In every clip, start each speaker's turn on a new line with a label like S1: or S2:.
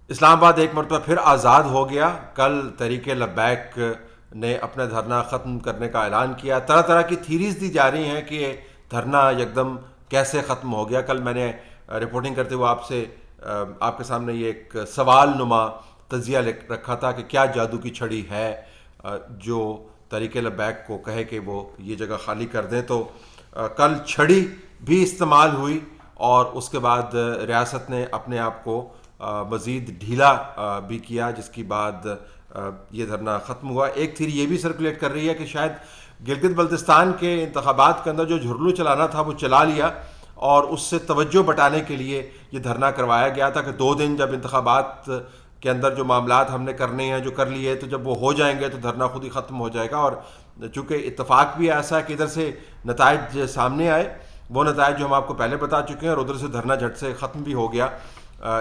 S1: اسلام آباد ایک مرتبہ پھر آزاد ہو گیا. کل تحریک لبیک نے اپنا دھرنا ختم کرنے کا اعلان کیا. طرح طرح کی تھیریز دی جا رہی ہیں کہ یہ دھرنا یکدم کیسے ختم ہو گیا. کل میں نے رپورٹنگ کرتے ہوئے آپ کے سامنے یہ ایک سوال نما تجزیہ رکھا تھا کہ کیا جادو کی چھڑی ہے جو تحریک لبیک کو کہے کہ وہ یہ جگہ خالی کر دیں. تو کل چھڑی بھی استعمال ہوئی اور اس کے بعد ریاست نے اپنے آپ کو مزید ڈھیلا بھی کیا، جس کی بعد یہ دھرنا ختم ہوا. ایک تھیری یہ بھی سرکولیٹ کر رہی ہے کہ شاید گلگت بلتستان کے انتخابات کے اندر جو جھرلو چلانا تھا وہ چلا لیا اور اس سے توجہ بٹانے کے لیے یہ دھرنا کروایا گیا تھا کہ 2 دن جب انتخابات کے اندر جو معاملات ہم نے کرنے ہیں جو کر لیے تو جب وہ ہو جائیں گے تو دھرنا خود ہی ختم ہو جائے گا. اور چونکہ اتفاق بھی ایسا ہے کہ ادھر سے نتائج سامنے آئے، وہ نتائج جو ہم آپ کو پہلے بتا چکے ہیں، اور ادھر سے دھرنا جھٹ سے ختم بھی ہو گیا.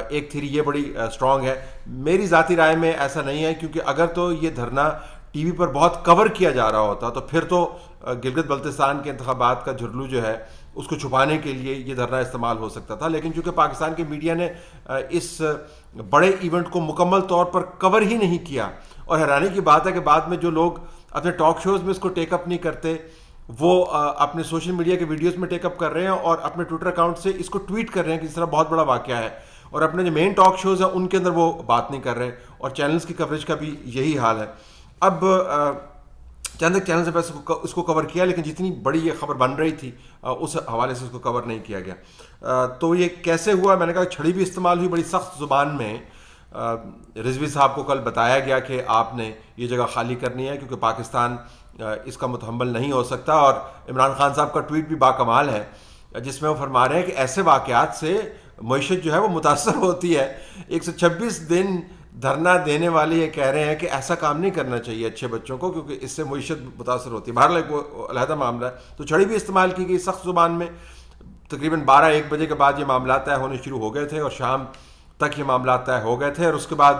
S1: ایک تھیری یہ بڑی اسٹرانگ ہے. میری ذاتی رائے میں ایسا نہیں ہے، کیونکہ اگر تو یہ دھرنا ٹی وی پر بہت کور کیا جا رہا ہوتا تو پھر تو گلگت بلتستان کے انتخابات کا جھرلو جو ہے اس کو چھپانے کے لیے یہ دھرنا استعمال ہو سکتا تھا. لیکن چونکہ پاکستان کی میڈیا نے اس بڑے ایونٹ کو مکمل طور پر کور ہی نہیں کیا، اور حیرانی کی بات ہے کہ بعد میں جو لوگ اپنے ٹاک شوز میں اس کو ٹیک اپ نہیں کرتے وہ اپنے سوشل میڈیا کے ویڈیوز میں ٹیک اپ کر رہے ہیں اور اپنے ٹویٹر اکاؤنٹ سے اس کو ٹویٹ کر رہے ہیں کہ اس طرح بہت بڑا واقعہ ہے، اور اپنے جو مین ٹاک شوز ہیں ان کے اندر وہ بات نہیں کر رہے، اور چینلز کی کوریج کا بھی یہی حال ہے. اب چند ایک چینل سے اس کو کور کیا، لیکن جتنی بڑی یہ خبر بن رہی تھی اس حوالے سے اس کو کور نہیں کیا گیا. تو یہ کیسے ہوا؟ میں نے کہا چھڑی بھی استعمال ہوئی بڑی سخت زبان میں. رضوی صاحب کو کل بتایا گیا کہ آپ نے یہ جگہ خالی کرنی ہے کیونکہ پاکستان اس کا متحمل نہیں ہو سکتا. اور عمران خان صاحب کا ٹویٹ بھی باکمال ہے جس میں وہ فرما رہے ہیں کہ ایسے واقعات سے معیشت جو ہے وہ متاثر ہوتی ہے. 126 دن دھرنا دینے والے یہ کہہ رہے ہیں کہ ایسا کام نہیں کرنا چاہیے اچھے بچوں کو کیونکہ اس سے معیشت متاثر ہوتی ہے. بہرحال ایک وہ علیحدہ معاملہ ہے. تو چھڑی بھی استعمال کی گئی سخت زبان میں. تقریباً 12-1 بجے کے بعد یہ معاملات طے ہونے شروع ہو گئے تھے اور شام تک یہ معاملات طے ہو گئے تھے. اور اس کے بعد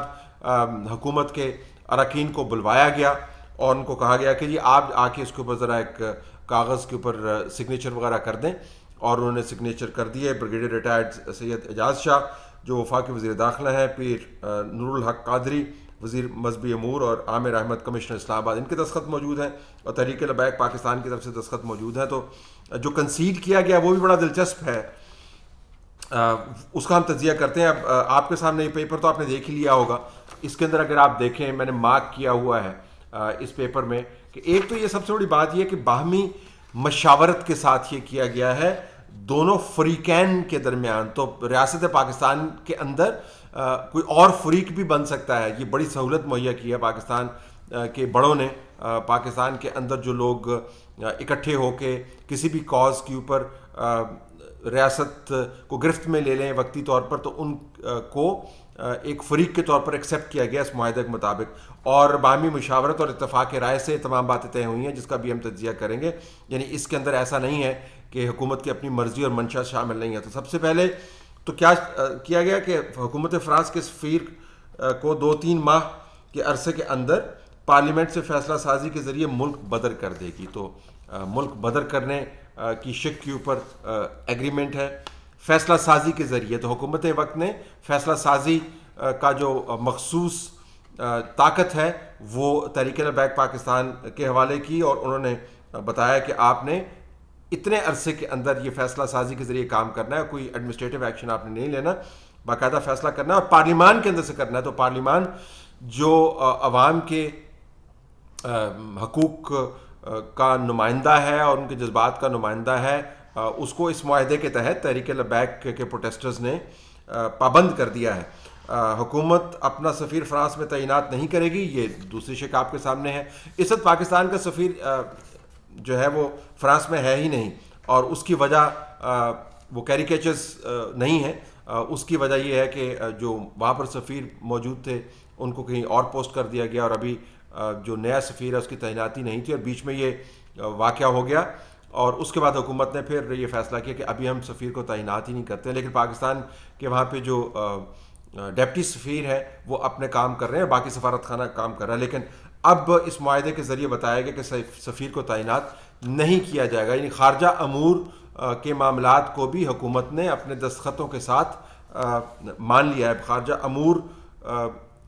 S1: حکومت کے اراکین کو بلوایا گیا اور ان کو کہا گیا کہ جی آپ آ کے اس کے اوپر ذرا ایک کاغذ کے اوپر سگنیچر وغیرہ کر دیں. اور انہوں نے سگنیچر کر دیے. بریگیڈیئر ریٹائرڈ سید اعجاز شاہ جو وفاقی وزیر داخلہ ہیں، پیر نور الحق قادری وزیر مذہبی امور، اور عامر احمد کمشنر اسلام آباد، ان کے دستخط موجود ہیں، اور تحریک لبیک پاکستان کی طرف سے دستخط موجود ہیں. تو جو کنسیڈ کیا گیا وہ بھی بڑا دلچسپ ہے، اس کا ہم تجزیہ کرتے ہیں. اب آپ کے سامنے یہ پیپر تو آپ نے دیکھ ہی لیا ہوگا. اس کے اندر اگر آپ دیکھیں میں نے مارک کیا ہوا ہے اس پیپر میں کہ ایک تو یہ سب سے بڑی بات یہ کہ باہمی مشاورت کے ساتھ یہ کیا گیا ہے دونوں فریقین کے درمیان. تو ریاست پاکستان کے اندر کوئی اور فریق بھی بن سکتا ہے. یہ بڑی سہولت مہیا کی ہے پاکستان کے بڑوں نے. پاکستان کے اندر جو لوگ اکٹھے ہو کے کسی بھی کاز کے اوپر ریاست کو گرفت میں لے لیں وقتی طور پر، تو ان کو ایک فریق کے طور پر ایکسیپٹ کیا گیا اس معاہدے کے مطابق. اور باہمی مشاورت اور اتفاق رائے سے تمام باتیں طے ہوئی ہیں جس کا بھی ہم تجزیہ کریں گے. یعنی اس کے اندر ایسا نہیں ہے کہ حکومت کی اپنی مرضی اور منشا شامل نہیں ہے. تو سب سے پہلے تو کیا کیا گیا کہ حکومت فرانس کے سفیر کو 2-3 ماہ کے عرصے کے اندر پارلیمنٹ سے فیصلہ سازی کے ذریعے ملک بدر کر دے گی. تو ملک بدر کرنے کی شک کے اوپر ایگریمنٹ ہے فیصلہ سازی کے ذریعے. تو حکومت وقت نے فیصلہ سازی کا جو مخصوص طاقت ہے وہ تحریک لبیک پاکستان کے حوالے کی، اور انہوں نے بتایا کہ آپ نے اتنے عرصے کے اندر یہ فیصلہ سازی کے ذریعے کام کرنا ہے. کوئی ایڈمنسٹریٹو ایکشن آپ نے نہیں لینا، باقاعدہ فیصلہ کرنا ہے اور پارلیمان کے اندر سے کرنا ہے. تو پارلیمان جو عوام کے حقوق کا نمائندہ ہے اور ان کے جذبات کا نمائندہ ہے، اس کو اس معاہدے کے تحت تحریک لبیک کے پروٹیسٹرز نے پابند کر دیا ہے. حکومت اپنا سفیر فرانس میں تعینات نہیں کرے گی. یہ دوسری شک آپ کے سامنے ہے. اس وقت پاکستان کا سفیر جو ہے وہ فرانس میں ہے ہی نہیں، اور اس کی وجہ وہ کیریکیچرز نہیں ہے. اس کی وجہ یہ ہے کہ جو وہاں پر سفیر موجود تھے ان کو کہیں اور پوسٹ کر دیا گیا، اور ابھی جو نیا سفیر ہے اس کی تعیناتی نہیں تھی، اور بیچ میں یہ واقعہ ہو گیا. اور اس کے بعد حکومت نے پھر یہ فیصلہ کیا کہ ابھی ہم سفیر کو تعینات ہی نہیں کرتے. لیکن پاکستان کے وہاں پہ جو ڈپٹی سفیر ہے وہ اپنے کام کر رہے ہیں، باقی سفارت خانہ کام کر رہا ہے. لیکن اب اس معاہدے کے ذریعے بتایا گیا کہ سفیر کو تعینات نہیں کیا جائے گا. یعنی خارجہ امور کے معاملات کو بھی حکومت نے اپنے دستخطوں کے ساتھ مان لیا ہے. خارجہ امور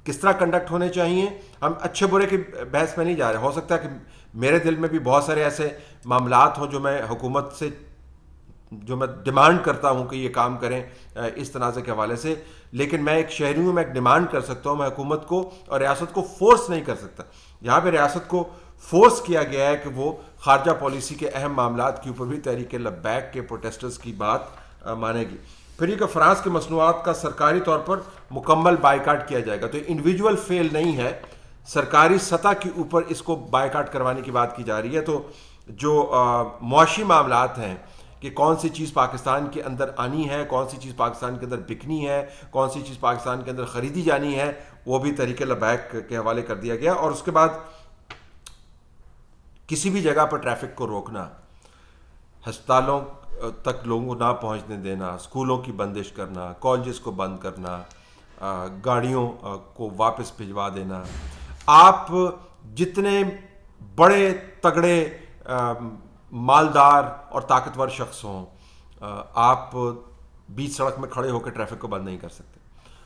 S1: کس طرح کنڈکٹ ہونے چاہیے. ہم اچھے برے کی بحث میں نہیں جا رہے. ہو سکتا ہے کہ میرے دل میں بھی بہت سارے ایسے معاملات ہوں جو میں حکومت سے جو میں ڈیمانڈ کرتا ہوں کہ یہ کام کریں اس تنازع کے حوالے سے, لیکن میں ایک شہری ہوں, میں ایک ڈیمانڈ کر سکتا ہوں, میں حکومت کو اور ریاست کو فورس نہیں کر سکتا. یہاں پہ ریاست کو فورس کیا گیا ہے کہ وہ خارجہ پالیسی کے اہم معاملات کے اوپر بھی تحریک لبیک کے پروٹیسٹرز کی بات مانے گی. پھر یہ کہ فرانس کے مصنوعات کا سرکاری طور پر مکمل بائیکاٹ کیا جائے گا. تو انڈیویجول فیل نہیں ہے, سرکاری سطح کے اوپر اس کو بائیکاٹ کروانے کی بات کی جا رہی ہے. تو جو معاشی معاملات ہیں کہ کون سی چیز پاکستان کے اندر آنی ہے, کون سی چیز پاکستان کے اندر بکنی ہے, کون سی چیز پاکستان کے اندر خریدی جانی ہے, وہ بھی تحریک لبیک کے حوالے کر دیا گیا. اور اس کے بعد کسی بھی جگہ پر ٹریفک کو روکنا, ہسپتالوں تک لوگوں کو نہ پہنچنے دینا, اسکولوں کی بندش کرنا, کالجز کو بند کرنا, گاڑیوں کو واپس بھجوا دینا. آپ جتنے بڑے تگڑے مالدار اور طاقتور شخص ہوں, آپ بیچ سڑک میں کھڑے ہو کے ٹریفک کو بند نہیں کر سکتے.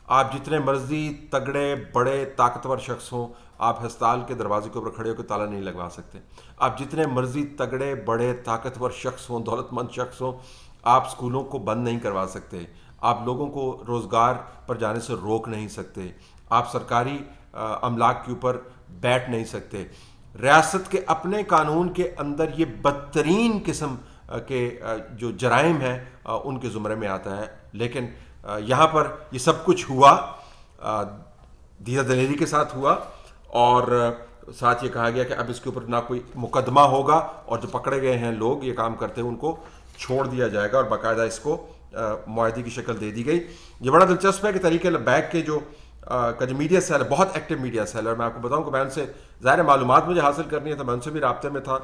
S1: آپ جتنے مرضی تگڑے بڑے طاقتور شخص ہوں, آپ ہسپتال کے دروازے کے اوپر کھڑے ہو کے تالا نہیں لگوا سکتے. آپ جتنے مرضی تگڑے بڑے طاقتور شخص ہوں, دولت مند شخص ہوں, آپ اسکولوں کو بند نہیں کروا سکتے. آپ لوگوں کو روزگار پر جانے سے روک نہیں سکتے. آپ سرکاری املاک کے اوپر بیٹھ نہیں سکتے. ریاست کے اپنے قانون کے اندر یہ بدترین قسم کے جو جرائم ہیں ان کے زمرے میں آتا ہے. لیکن یہاں پر یہ سب کچھ ہوا, دیدہ دلیری کے ساتھ ہوا, اور ساتھ یہ کہا گیا کہ اب اس کے اوپر نہ کوئی مقدمہ ہوگا, اور جو پکڑے گئے ہیں لوگ یہ کام کرتے ہیں ان کو چھوڑ دیا جائے گا, اور باقاعدہ اس کو معاہدے کی شکل دے دی گئی. یہ بڑا دلچسپ ہے کہ تحریک لبیک کے جو میڈیا سیل ہے, بہت ایکٹیو میڈیا سیل ہے, اور میں آپ کو بتاؤں کہ میں ان سے ظاہر معلومات مجھے حاصل کرنی ہے تو میں ان سے بھی رابطے میں تھا.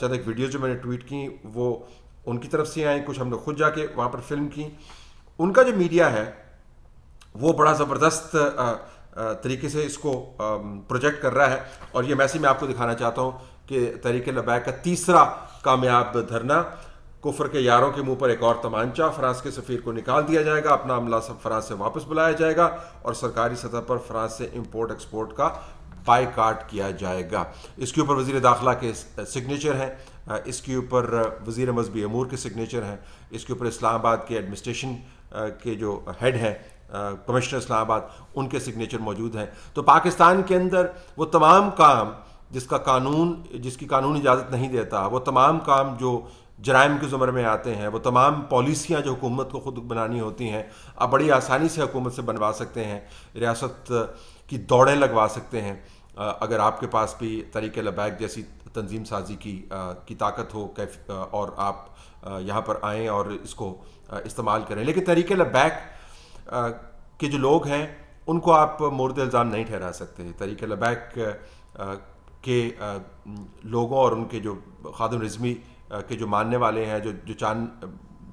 S1: چند ایک ویڈیوز جو میں نے ٹویٹ کی وہ ان کی طرف سے آئیں, کچھ ہم نے خود جا کے وہاں پر فلم کی. ان کا جو میڈیا ہے وہ بڑا زبردست طریقے سے اس کو پروجیکٹ کر رہا ہے. اور یہ میسج میں آپ کو دکھانا چاہتا ہوں کہ تحریک لبیک کا تیسرا کامیاب دھرنا, کفر کے یاروں کے منہ پر ایک اور تمانچہ, فرانس کے سفیر کو نکال دیا جائے گا, اپنا عملہ سب فرانس سے واپس بلایا جائے گا, اور سرکاری سطح پر فرانس سے امپورٹ ایکسپورٹ کا بائیکاٹ کیا جائے گا. اس کے اوپر وزیر داخلہ کے سگنیچر ہیں, اس کے اوپر وزیر مذہبی امور کے سگنیچر ہیں, اس کے اوپر اسلام آباد کے ایڈمنسٹریشن کے جو ہیڈ ہیں کمشنر اسلام آباد ان کے سگنیچر موجود ہیں. تو پاکستان کے اندر وہ تمام کام جس کی قانون اجازت نہیں دیتا, وہ تمام کام جو جرائم کے زمرے میں آتے ہیں, وہ تمام پالیسیاں جو حکومت کو خود بنانی ہوتی ہیں, آپ بڑی آسانی سے حکومت سے بنوا سکتے ہیں, ریاست کی دوڑیں لگوا سکتے ہیں اگر آپ کے پاس بھی تحریک لبیک جیسی تنظیم سازی کی طاقت ہو, اور آپ یہاں پر آئیں اور اس کو استعمال کریں. لیکن تحریک لبیک کے جو لوگ ہیں ان کو آپ مورد الزام نہیں ٹھہرا سکتے. تحریک لبیک کے لوگوں اور ان کے جو خادم رزمی کے جو ماننے والے ہیں, جو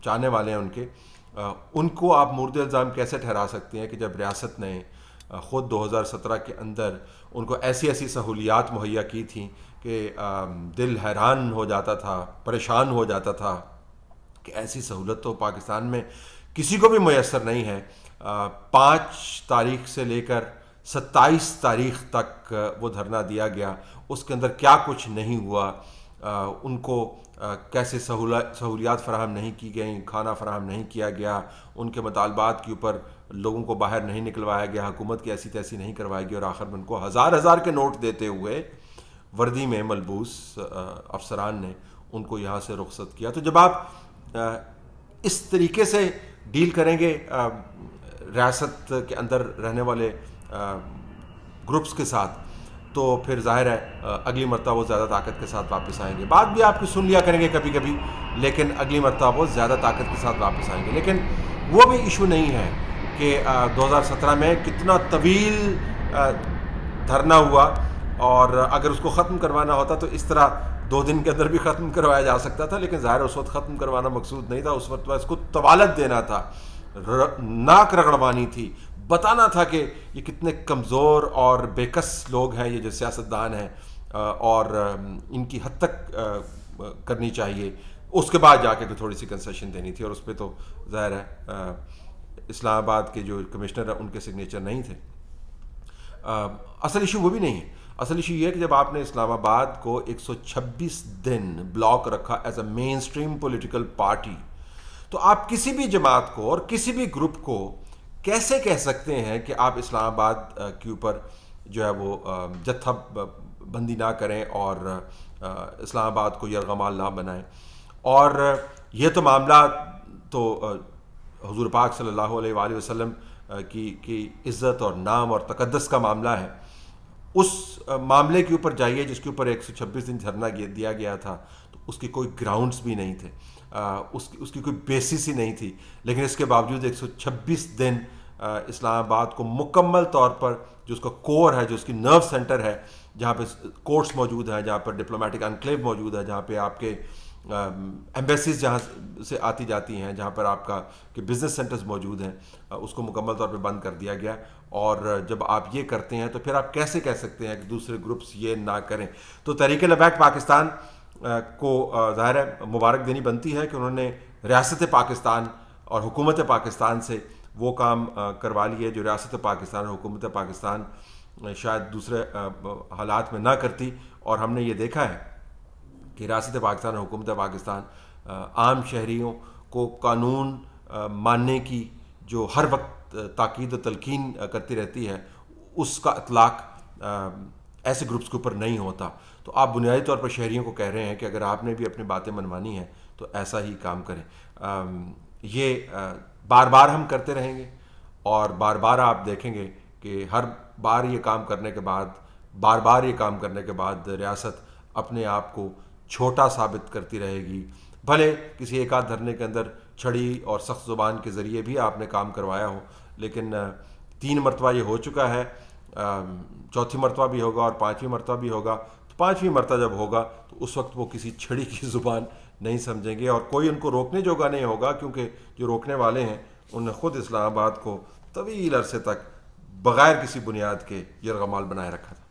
S1: چاہنے والے ہیں ان کو آپ مورد الزام کیسے ٹھہرا سکتے ہیں کہ جب ریاست نے خود 2017 کے اندر ان کو ایسی سہولیات مہیا کی تھیں کہ دل حیران ہو جاتا تھا, پریشان ہو جاتا تھا کہ ایسی سہولت تو پاکستان میں کسی کو بھی میسر نہیں ہے. 5 تاریخ سے لے کر 27 تاریخ تک وہ دھرنا دیا گیا, اس کے اندر کیا کچھ نہیں ہوا, ان کو کیسے سہولیات فراہم نہیں کی گئیں, کھانا فراہم نہیں کیا گیا, ان کے مطالبات کے اوپر لوگوں کو باہر نہیں نکلوایا گیا, حکومت کی ایسی تیسی نہیں کروائی گئی, اور آخر میں ان کو ہزار کے نوٹ دیتے ہوئے وردی میں ملبوس افسران نے ان کو یہاں سے رخصت کیا. تو جب آپ اس طریقے سے ڈیل کریں گے ریاست کے اندر رہنے والے گروپس کے ساتھ, تو پھر ظاہر ہے اگلی مرتبہ وہ زیادہ طاقت کے ساتھ واپس آئیں گے. بات بھی آپ کی سن لیا کریں گے کبھی کبھی, لیکن اگلی مرتبہ وہ زیادہ طاقت کے ساتھ واپس آئیں گے. لیکن وہ بھی ایشو نہیں ہے کہ 2017 میں کتنا طویل دھرنا ہوا, اور اگر اس کو ختم کروانا ہوتا تو اس طرح 2 دن کے اندر بھی ختم کروایا جا سکتا تھا. لیکن ظاہر اس وقت ختم کروانا مقصود نہیں تھا, اس وقت اس کو طوالت دینا تھا, ناک رگڑوانی تھی, بتانا تھا کہ یہ کتنے کمزور اور بےکس لوگ ہیں یہ جو سیاستدان ہیں, اور ان کی حد تک کرنی چاہیے. اس کے بعد جا کے تھوڑی سی کنسیشن دینی تھی, اور اس پہ تو ظاہر ہے اسلام آباد کے جو کمشنر ہیں ان کے سگنیچر نہیں تھے. اصل ایشو وہ بھی نہیں ہے. اصل ایشو یہ ہے کہ جب آپ نے اسلام آباد کو 126 دن بلاک رکھا as a mainstream political party, تو آپ کسی بھی جماعت کو اور کسی بھی گروپ کو کیسے کہہ سکتے ہیں کہ آپ اسلام آباد کے اوپر جو ہے وہ جتھا بندی نہ کریں اور اسلام آباد کو یرغمال نہ بنائیں. اور یہ تو معاملہ تو حضور پاک صلی اللہ علیہ وآلہ وسلم کی عزت اور نام اور تقدس کا معاملہ ہے. اس معاملے کے اوپر جائیے جس کے اوپر 126 دن دھرنا دیا گیا تھا, تو اس کی کوئی گراؤنڈز بھی نہیں تھے, اس کی کوئی بیسس ہی نہیں تھی, لیکن اس کے باوجود 126 دن اسلام آباد کو مکمل طور پر جو اس کا کور ہے, جو اس کی نرو سینٹر ہے, جہاں پہ کورٹس موجود ہیں, جہاں پر ڈپلومیٹک انکلیو موجود ہے, جہاں پہ آپ کے ایمبیسیز جہاں سے آتی جاتی ہیں, جہاں پر آپ کا کہ بزنس سینٹرز موجود ہیں, اس کو مکمل طور پہ بند کر دیا گیا. اور جب آپ یہ کرتے ہیں تو پھر آپ کیسے کہہ سکتے ہیں کہ دوسرے گروپس یہ نہ کریں؟ تو تحریک لبیک پاکستان کو ظاہر ہے مبارک دینی بنتی ہے کہ انہوں نے ریاست پاکستان اور حکومت پاکستان سے وہ کام کروا لیے جو ریاست پاکستان اور حکومت پاکستان شاید دوسرے حالات میں نہ کرتی. اور ہم نے یہ دیکھا ہے کہ ریاست پاکستان اور حکومت پاکستان عام شہریوں کو قانون ماننے کی جو ہر وقت تاکید و تلقین کرتی رہتی ہے, اس کا اطلاق ایسے گروپس کے اوپر نہیں ہوتا. تو آپ بنیادی طور پر شہریوں کو کہہ رہے ہیں کہ اگر آپ نے بھی اپنی باتیں منوانی ہیں تو ایسا ہی کام کریں. یہ بار بار ہم کرتے رہیں گے, اور بار بار آپ دیکھیں گے کہ ہر بار یہ کام کرنے کے بعد, بار بار یہ کام کرنے کے بعد ریاست اپنے آپ کو چھوٹا ثابت کرتی رہے گی. بھلے کسی ایک آدھ دھرنے کے اندر چھڑی اور سخت زبان کے ذریعے بھی آپ نے کام کروایا ہو, لیکن 3 مرتبہ یہ ہو چکا ہے, چوتھی مرتبہ بھی ہوگا اور 5ویں مرتبہ بھی ہوگا. تو 5ویں مرتبہ جب ہوگا تو اس وقت وہ کسی چھڑی کی زبان نہیں سمجھیں گے, اور کوئی ان کو روکنے جوگا نہیں ہوگا, کیونکہ جو روکنے والے ہیں انہوں نے خود اسلام آباد کو طویل عرصے تک بغیر کسی بنیاد کے یرغمال بنائے رکھا تھا.